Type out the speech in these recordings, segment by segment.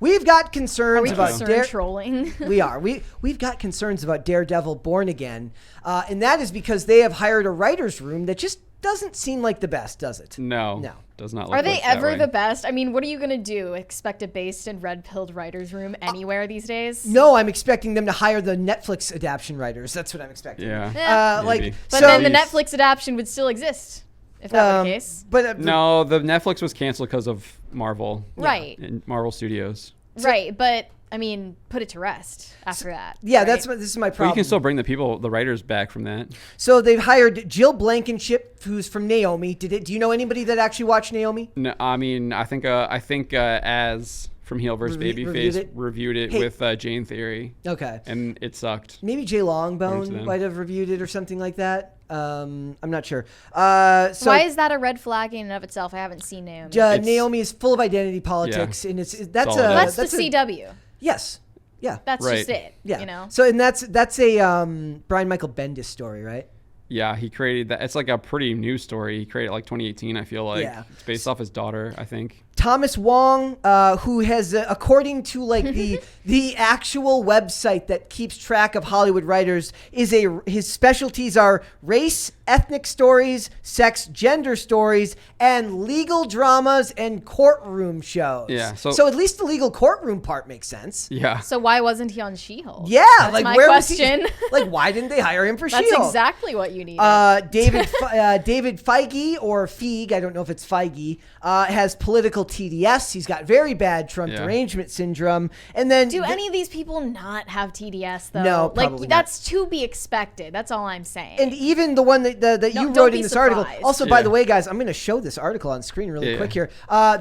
We've got concerns about trolling. We are. We've got concerns about Daredevil Born Again, and that is because they have hired a writer's room that just doesn't seem like the best, does it? No. Does not look Are they like that ever way. the best? I mean, what are you going to do? Expect a based and red-pilled writer's room anywhere these days? No, I'm expecting them to hire the Netflix adaptation writers. That's what I'm expecting. Yeah. But then the Netflix adaptation would still exist, if that were the case. But no, the Netflix was canceled because of Marvel. Right. And Marvel Studios. Right, but... I mean, put it to rest after that. Yeah, right? this is my problem. But you can still bring the writers back from that. So they've hired Jill Blankenship, who's from Naomi. Do you know anybody that actually watched Naomi? No, I mean, I think Az from Heel vs. Babyface reviewed it with Jane Theory. Okay. And it sucked. Maybe Jay Longbone might have reviewed it or something like that. I'm not sure. So why is that a red flag in and of itself? I haven't seen Naomi. Naomi is full of identity politics, and that's the CW. Yes. Yeah. That's just it. Yeah. You know. So and that's a Brian Michael Bendis story, right? Yeah, he created that. It's like a pretty new story. He created it like 2018, I feel like. Yeah. It's based off his daughter, I think. Thomas Wong, who has, according to like the actual website that keeps track of Hollywood writers, his specialties are race, ethnic stories, sex, gender stories, and legal dramas and courtroom shows. Yeah. So at least the legal courtroom part makes sense. Yeah. So why wasn't he on She-Hulk? Yeah, that's like my where question. Was he? Like why didn't they hire him for That's She-Hulk? exactly what you need. David Feige or Feig, I don't know if it's Feige, has political TDS. He's got very bad Trump derangement syndrome. And then do any of these people not have TDS though? No, probably like that's to be expected. That's all I'm saying. And even the one that you wrote in this article. Also, by the way, guys, I'm going to show this article on screen really quick here.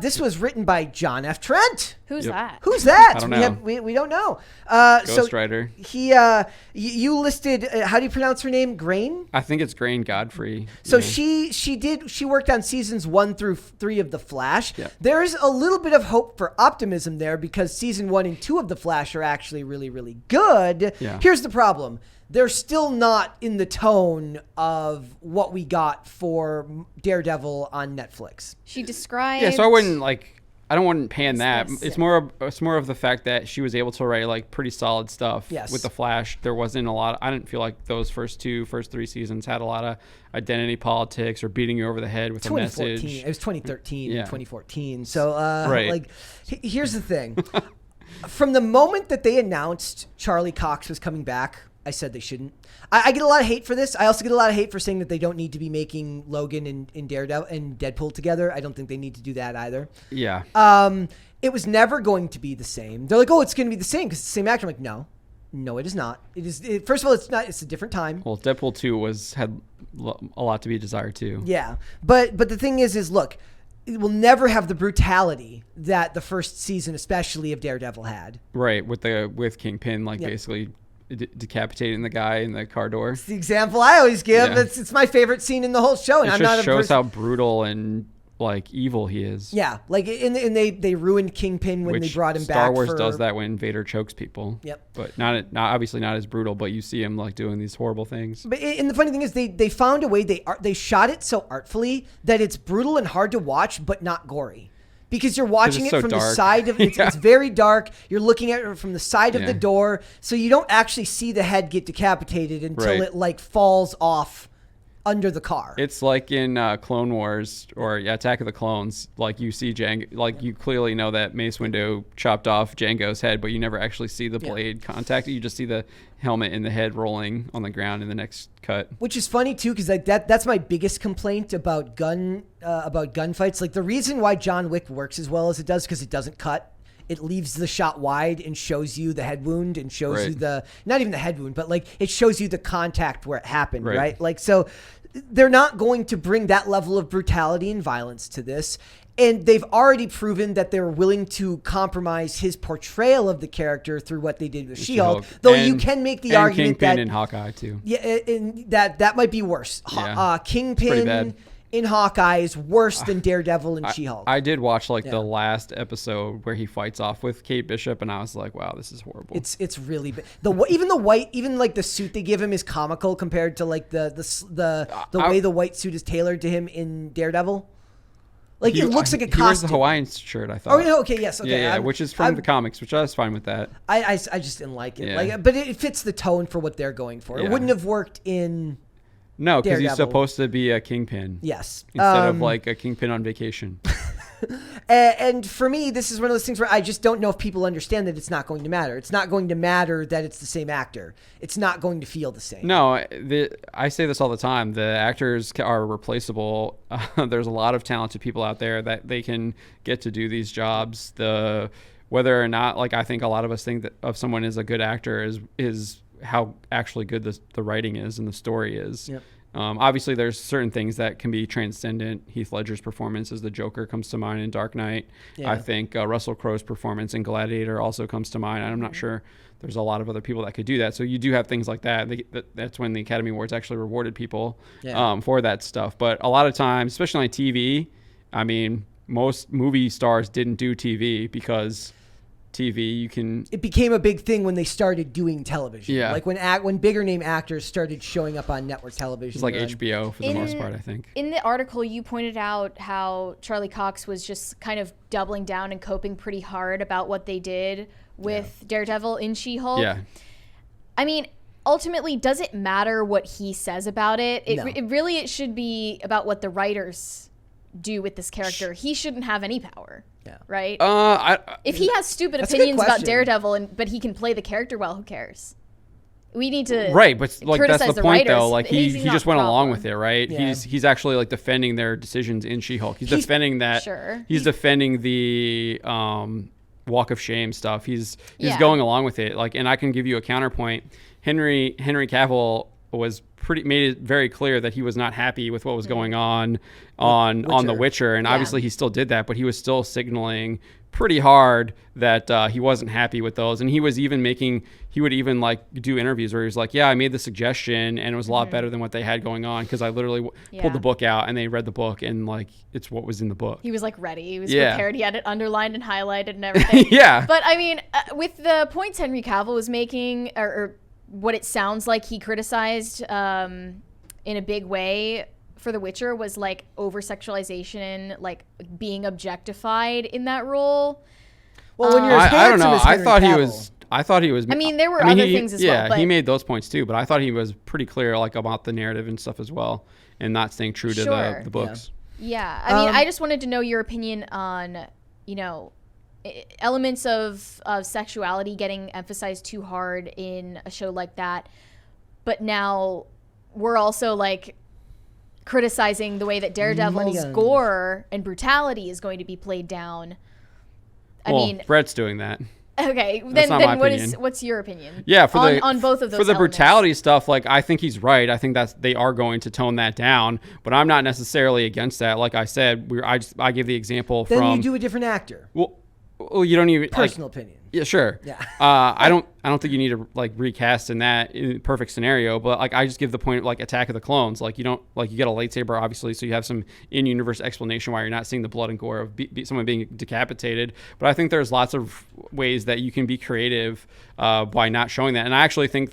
This was written by John F. Trent. Who's that? Who's that? I don't know. We don't know. Ghostwriter. So you listed. How do you pronounce her name? Grain. I think it's Grain Godfrey. So she worked on seasons 1 through 3 of The Flash. Yeah. There's a little bit of hope for optimism there because season 1 and 2 of The Flash are actually really, really good. Yeah. Here's the problem. They're still not in the tone of what we got for Daredevil on Netflix. She described. Yeah, so I don't want to pan that. It's more of the fact that she was able to write like pretty solid stuff with The Flash. There wasn't a lot. I didn't feel like those first 3 seasons had a lot of identity politics or beating you over the head with a message. It was 2013 and 2014. So here's the thing. From the moment that they announced Charlie Cox was coming back, I said they shouldn't. I get a lot of hate for this. I also get a lot of hate for saying that they don't need to be making Logan and Daredevil and Deadpool together. I don't think they need to do that either. Yeah. It was never going to be the same. They're like, oh, it's going to be the same because it's the same actor. I'm like, no, it is not. First of all, it's not. It's a different time. Well, Deadpool 2 had a lot to be desired too. Yeah, but the thing is look, it will never have the brutality that the first season, especially of Daredevil, had. Right, with Kingpin, basically decapitating the guy in the car door. It's the example I always give. Yeah. It's my favorite scene in the whole show. And it just shows how brutal and evil he is. Yeah, and they ruined Kingpin when they brought him back. Star Wars does that when Vader chokes people. Yep. But not obviously not as brutal, but you see him doing these horrible things. But and the funny thing is they found a way, they shot it so artfully that it's brutal and hard to watch but not gory. Because you're watching it from the side of it. It's very dark. You're looking at it from the side of the door. So you don't actually see the head get decapitated until it falls off under the car. It's like in Clone Wars or Attack of the Clones. You see Jango, you clearly know that Mace Windu chopped off Jango's head, but you never actually see the blade contact. You just see the helmet and the head rolling on the ground in the next cut. Which is funny too, because that's my biggest complaint about gunfights. The reason why John Wick works as well as it does because it doesn't cut. It leaves the shot wide and shows you the head wound and shows you not even the head wound, but it shows you the contact where it happened, right? So they're not going to bring that level of brutality and violence to this. And they've already proven that they're willing to compromise his portrayal of the character through what they did with She-Hulk. Though you can make the argument Kingpin and Hawkeye too. Yeah, and that might be worse. Yeah, Kingpin in Hawkeye is worse than Daredevil and She-Hulk. I did watch the last episode where he fights off with Kate Bishop, and I was like, "Wow, this is horrible." It's really bad. Even the suit they give him is comical compared to the way the white suit is tailored to him in Daredevil. Like it looks like a costume. He wears the Hawaiian shirt, I thought. Oh yeah, okay, yes, okay. Yeah, which is from the comics, which I was fine with that. I just didn't like it. Yeah. But it fits the tone for what they're going for. Yeah. It wouldn't have worked in. No, because he's supposed to be a kingpin. Yes. Instead of like a kingpin on vacation. And for me, this is one of those things where I just don't know if people understand that it's not going to matter. It's not going to matter that it's the same actor. It's not going to feel the same. No, I say this all the time. The actors are replaceable. There's a lot of talented people out there that they can get to do these jobs. Whether or not, like, I think a lot of us think that of someone as a good actor is how actually good the writing is and the story is. Yep. Obviously, there's certain things that can be transcendent. Heath Ledger's performance as the Joker comes to mind in Dark Knight. Yeah. I think Russell Crowe's performance in Gladiator also comes to mind. I'm not sure there's a lot of other people that could do that. So you do have things like that. That's when the Academy Awards actually rewarded people for that stuff. But a lot of times, especially on TV, I mean, most movie stars didn't do TV because TV, it became a big thing when they started doing television. Yeah. Like when bigger name actors started showing up on network television. It's like HBO for the most part, I think. In the article, you pointed out how Charlie Cox was just kind of doubling down and coping pretty hard about what they did with Daredevil in She-Hulk. Yeah. I mean, ultimately, does it matter what he says about it? No. It should be about what the writers do with this character. He shouldn't have any power. Yeah. Right? If he has stupid opinions about Daredevil, but he can play the character well, who cares? We need to but like that's the point, though. Like he just went along with it, right? Yeah. He's actually like defending their decisions in She-Hulk. He's defending that. Sure. He's defending the Walk of Shame stuff. He's going along with it. Like, and I can give you a counterpoint. Henry Cavill made it very clear that he was not happy with what was going on The Witcher, and obviously he still did that, but he was still signaling pretty hard that he wasn't happy with those, and he would even like do interviews where he was like, I made the suggestion and it was a lot better than what they had going on because I literally pulled the book out and they read the book and like it's what was in the book. He was like ready, he was prepared, he had it underlined and highlighted and everything. But I mean, with the points Henry Cavill was making, or what it sounds like he criticized in a big way for The Witcher was like over-sexualization, like being objectified in that role. Well, when you're I don't know. I thought he was. I mean, there were other things as well. Yeah, he made those points too, but I thought he was pretty clear, like about the narrative and stuff as well, and not staying true to the books. Yeah, I mean, I just wanted to know your opinion on, elements of sexuality getting emphasized too hard in a show like that, but now we're also like criticizing the way that Daredevil's gore and brutality is going to be played down. I mean, Brett's doing that. Okay, then what's your opinion? Yeah, on both of those. For the brutality stuff, like I think he's right. I think that they are going to tone that down, but I'm not necessarily against that. Like I said, I give the example from. Then you do a different actor. Well, you don't even personal opinion. Yeah, sure. Yeah. I don't think you need to like recast in that perfect scenario, but like I just give the point like Attack of the Clones. Like you don't like you get a lightsaber obviously, so you have some in-universe explanation why you're not seeing the blood and gore of someone being decapitated. But I think there's lots of ways that you can be creative by not showing that, and I actually think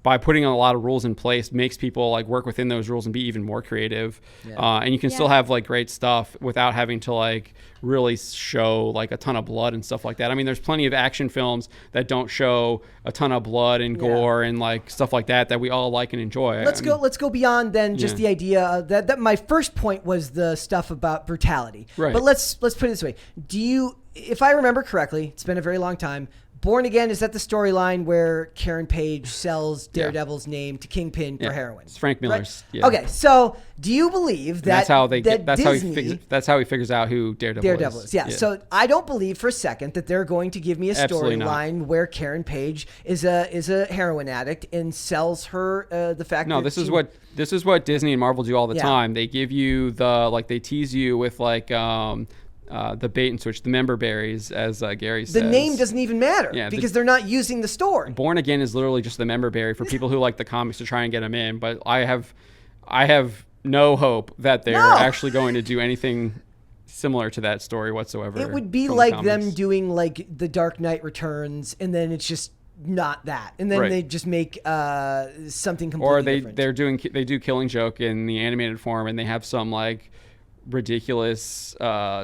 by putting a lot of rules in place makes people like work within those rules and be even more creative. Yeah. And you can still have like great stuff without having to like really show like a ton of blood and stuff like that. I mean, there's plenty of action films that don't show a ton of blood and gore and like stuff like that we all like and enjoy. Let's go beyond then just the idea that my first point was the stuff about brutality. Right. But let's put it this way. If I remember correctly, it's been a very long time, Born Again, is that the storyline where Karen Page sells Daredevil's name to Kingpin for heroin? It's Frank Miller's. Right? Yeah. Okay, so do you believe that that's how he figures out who Daredevil is? Yeah. So I don't believe for a second that they're going to give me a storyline where Karen Page is a heroin addict and sells her the fact. No, this is what Disney and Marvel do all the time. They give you they tease you with like. The bait and switch, the member berries, as Gary says. The name doesn't even matter because they're not using the story. Born Again is literally just the member berry for people who like the comics to try and get them in. But I have no hope that they're actually going to do anything similar to that story whatsoever. It would be like them doing like The Dark Knight Returns, and then it's just not that, and then they just make something completely different. Or they do Killing Joke in the animated form, and they have some like ridiculous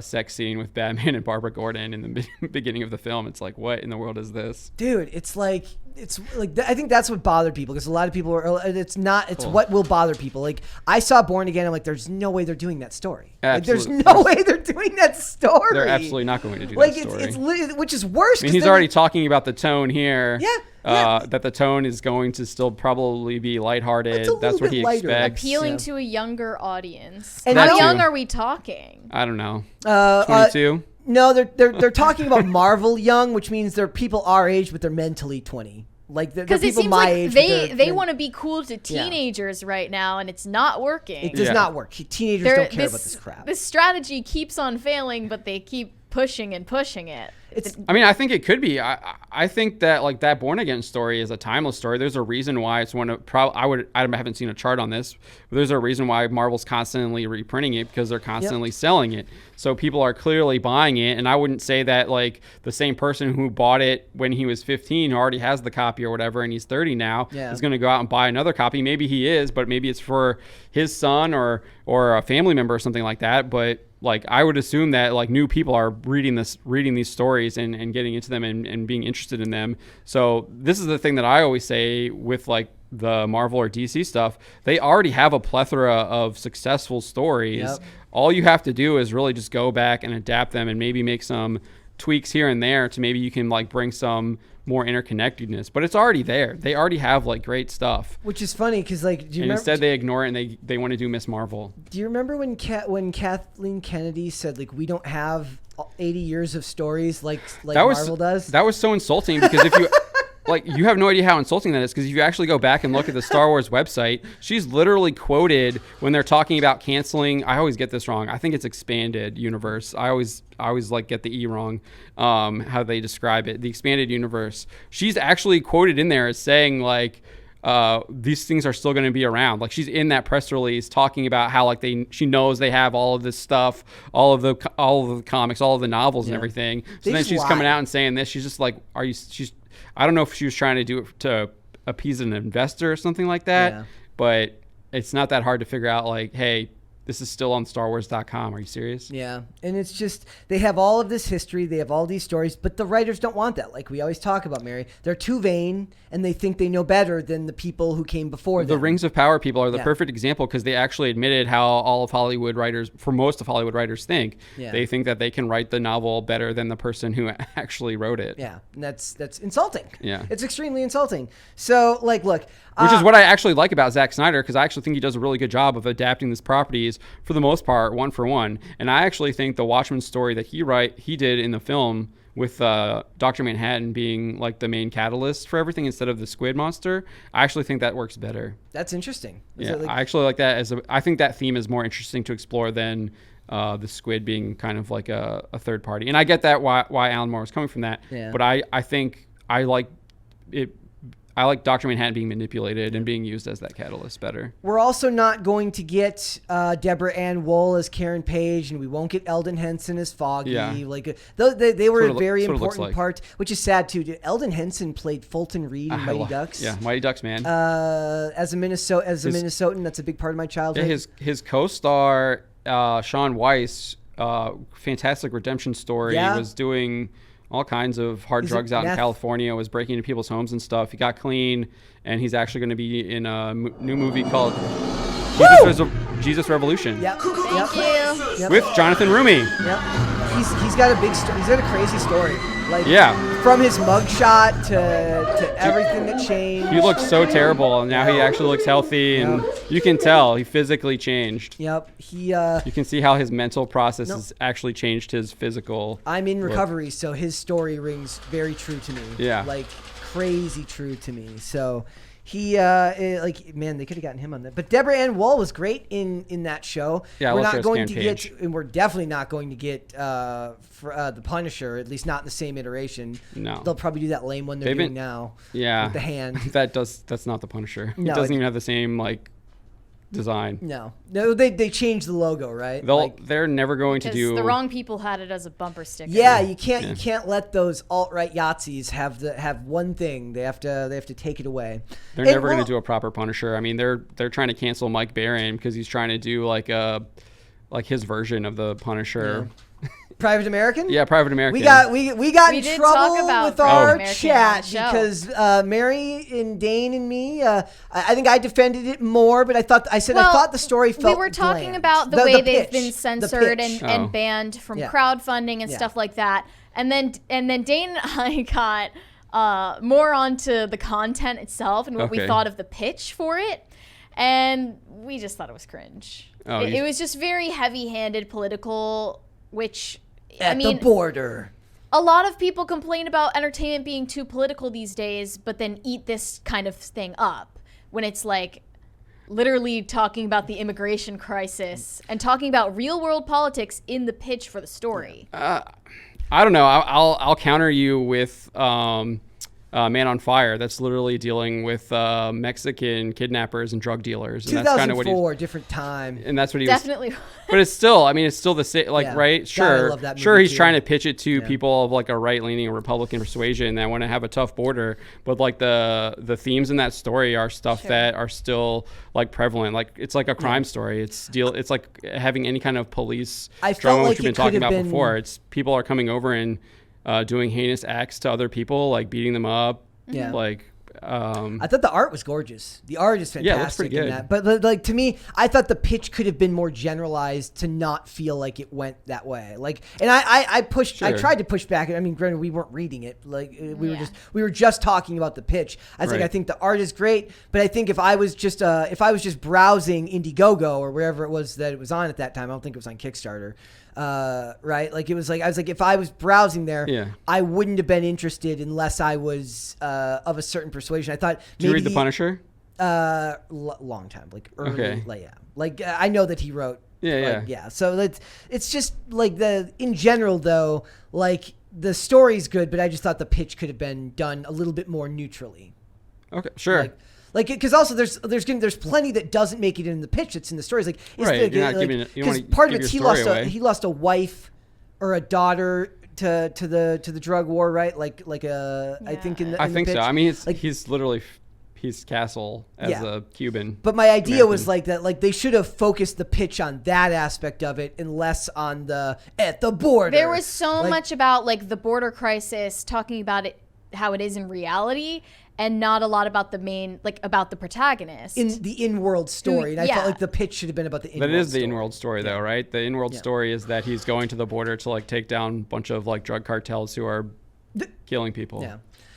sex scene with Batman and Barbara Gordon in the beginning of the film. It's like, what in the world is this? Dude, it's like I think that's what bothered people, because a lot of people what will bother people. Like, I saw Born Again, I'm like, there's no way they're doing that story. Like, there's no way they're doing that story. They're absolutely not going to do that story. It's which is worse. I mean, he's already talking about the tone here. Yeah. That the tone is going to still probably be lighthearted. That's what he expects. Appealing to a younger audience. And how young are we talking? I don't know. 22? No, they're talking about Marvel young, which means they're people our age, but they're mentally 20. Like, they're people it seems my like age. They want to be cool to teenagers right now, and it's not working. It does not work. Teenagers don't care about this crap. This strategy keeps on failing, but they keep pushing and pushing it. I mean, I think it could be. I think that, like, that Born Again story is a timeless story. There's a reason why it's one of I haven't seen a chart on this, but there's a reason why Marvel's constantly reprinting it, because they're constantly selling it. So people are clearly buying it, and I wouldn't say that, like, the same person who bought it when he was 15, who already has the copy or whatever, and he's 30 now, is going to go out and buy another copy. Maybe he is, but maybe it's for his son or a family member or something like that. But, like, I would assume that, like, new people are reading these stories and getting into them and being interested in them. So this is the thing that I always say with, like, the Marvel or DC stuff. They already have a plethora of successful stories. All you have to do is really just go back and adapt them and maybe make some tweaks here and there to maybe you can, like, bring some more interconnectedness, but it's already there. They already have, like, great stuff, which is funny because, like, instead they ignore it and they want to do Miss Marvel. Do you remember when Kathleen Kennedy said, like, we don't have 80 years of stories like Marvel does? That was so insulting, because if you like, you have no idea how insulting that is, because if you actually go back and look at the Star Wars website, she's literally quoted when they're talking about canceling. I always get this wrong. I think it's expanded universe. I always like get the E wrong, how they describe it. The expanded universe. She's actually quoted in there as saying, like, these things are still going to be around. Like, she's in that press release talking about how, like, she knows they have all of this stuff, all of the comics, all of the novels and everything. So then she's coming out and saying this. She's just like, I don't know if she was trying to do it to appease an investor or something like that, but it's not that hard to figure out, like, hey, this is still on StarWars.com. Are you serious? Yeah. And it's just, they have all of this history. They have all these stories, but the writers don't want that. Like we always talk about, Mary. They're too vain, and they think they know better than the people who came before them. The Rings of Power people are the perfect example, because they actually admitted how all of Hollywood writers, for most of Hollywood writers, think. Yeah. They think that they can write the novel better than the person who actually wrote it. Yeah. And that's insulting. Yeah. It's extremely insulting. So, like, look. Which is what I actually like about Zack Snyder, because I actually think he does a really good job of adapting these properties, for the most part, one for one. And I actually think the Watchmen story that he did in the film, with Dr. Manhattan being, like, the main catalyst for everything instead of the squid monster, I actually think that works better. That's interesting. I actually like that I think that theme is more interesting to explore than the squid being kind of like a third party. And I get that why Alan Moore was coming from that. Yeah. But I think I like it. I like Dr. Manhattan being manipulated and being used as that catalyst better. We're also not going to get Deborah Ann Woll as Karen Page, and we won't get Eldon Henson as Foggy. Yeah. Like, they were a very important part, which is sad too. Eldon Henson played Fulton Reed in Mighty Ducks. Yeah, Mighty Ducks, man. As a Minnesotan, that's a big part of my childhood. Yeah, his co-star Sean Weiss, fantastic redemption story, was doing all kinds of hard drugs out in California, was breaking into people's homes and stuff. He got clean, and he's actually going to be in a new movie called Jesus Revolution. Yep. With Jonathan Rumi. Yep. He's got a big story. He's got a crazy story. Like, from his mugshot to everything that changed. He looked so terrible, and now he actually looks healthy, and you can tell he physically changed. Yep. You can see how his mental process has actually changed his physical. I'm in recovery, so his story rings very true to me. Yeah. Like, crazy true to me. So he, man, they could have gotten him on that. But Deborah Ann Woll was great in that show. Yeah, we're definitely not going to get the Punisher, at least not in the same iteration. No, they'll probably do that lame one they're doing now. Yeah, with the hand. That's not the Punisher. No, it doesn't even have the same, like, design. No, they changed the logo, right? They're never going to do. The wrong people had it as a bumper sticker. Yeah, you can't let those alt-right Yahtzees have one thing. They have to take it away. They're never going to do a proper Punisher. I mean, they're trying to cancel Mike Baron because he's trying to do like a like his version of the Punisher. Yeah. Private American? Yeah, Private American. We got in trouble with our chat because Mary and Dane and me. I think I defended it more, but I thought the story felt. We were talking about the way they've been censored and banned from crowdfunding and stuff like that, and then Dane and I got more onto the content itself and what we thought of the pitch for it, and we just thought it was cringe. It was just very heavy-handed political, which. The border. A lot of people complain about entertainment being too political these days, but then eat this kind of thing up when it's like literally talking about the immigration crisis and talking about real world politics in the pitch for the story. I don't know. I'll counter you with Man on Fire. That's literally dealing with Mexican kidnappers and drug dealers. And 2004, that's kind of what different time. And that's what he definitely. But it's still, I mean, it's still the same, like, right? Sure. Sure, he's trying to pitch it to people of like a right-leaning Republican persuasion that want to have a tough border. But like the themes in that story are stuff that are still like prevalent. Like it's like a crime story. It's like having any kind of police drama, which we've been talking about before. It's people are coming over and doing heinous acts to other people, like beating them up. Yeah. Like, I thought the art was gorgeous. The art is fantastic. Yeah, it looks pretty good. In that. But like to me, I thought the pitch could have been more generalized to not feel like it went that way. Like, and I pushed. Sure. I tried to push back. I mean, granted, we weren't reading it. Like we were just talking about the pitch. I think the art is great, but I think if I was just browsing Indiegogo or wherever it was that it was on at that time, I don't think it was on Kickstarter. Right? Like it was like I was like if I was browsing there, I wouldn't have been interested unless I was of a certain persuasion. I thought. Did you read The Punisher? Long time, like early, like I know that he wrote. Yeah. So it's just like in general though, like the story's good, but I just thought the pitch could have been done a little bit more neutrally. Okay, sure. Like, because also there's plenty that doesn't make it in the pitch that's in the stories. Like, because part of it's he lost a wife or a daughter to the drug war, right? I think in the pitch. So. I mean, he's literally Peace Castle as a Cuban. But my idea American. Was like that. Like they should have focused the pitch on that aspect of it and less on at the border. There was so much about like the border crisis, talking about it how it is in reality. And not a lot about about the protagonist. In the in-world story. And I felt like the pitch should have been about the in-world story. That is the in-world story, though, right? The in-world story is that he's going to the border to, like, take down a bunch of, like, drug cartels who are killing people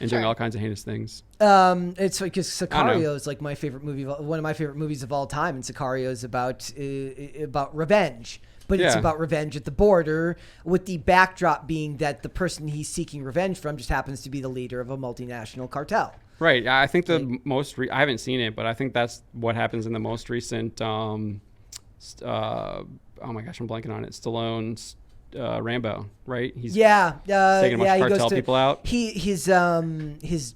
and doing all kinds of heinous things. It's because Sicario is, like, my favorite movie, one of my favorite movies of all time. And Sicario is about revenge. But it's about revenge at the border, with the backdrop being that the person he's seeking revenge from just happens to be the leader of a multinational cartel. Right. I think I haven't seen it, but I think that's what happens in the most recent, oh my goch, I'm blanking on it, Stallone's Rambo, right? He's taking a bunch of cartel people out. His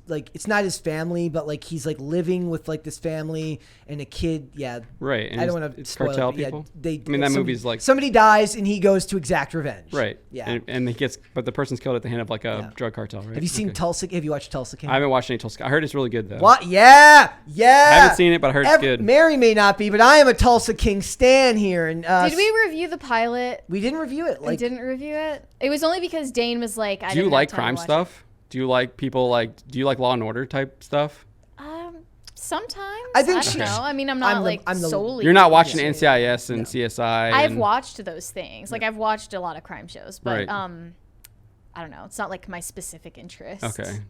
like, it's not his family, but like he's like living with like this family and a kid. Yeah, right. And I don't want to spoil cartel it, people. That movie's like somebody dies and he goes to exact revenge. Right. Yeah. And he gets, but the person's killed at the hand of like a drug cartel. Right. Have you seen Tulsa? Have you watched Tulsa King? I haven't watched any Tulsa. I heard it's really good though. What? Yeah. I haven't seen it, but I heard it's good. Mary may not be, but I am a Tulsa King stan here. And did we review the pilot? We didn't review it. We didn't review it. It was only because Dane was like, do you like crime stuff? Do you like people do you like Law and Order type stuff? Sometimes. I think I don't know. I mean, I'm not solely. You're not watching NCIS and CSI. I've watched those things. Like I've watched a lot of crime shows, but I don't know. It's not like my specific interest. Okay.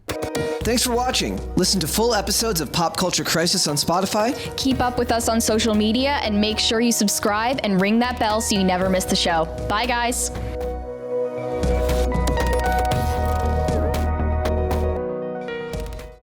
Thanks for watching. Listen to full episodes of Pop Culture Crisis on Spotify. Keep up with us on social media and make sure you subscribe and ring that bell so you never miss the show. Bye, guys.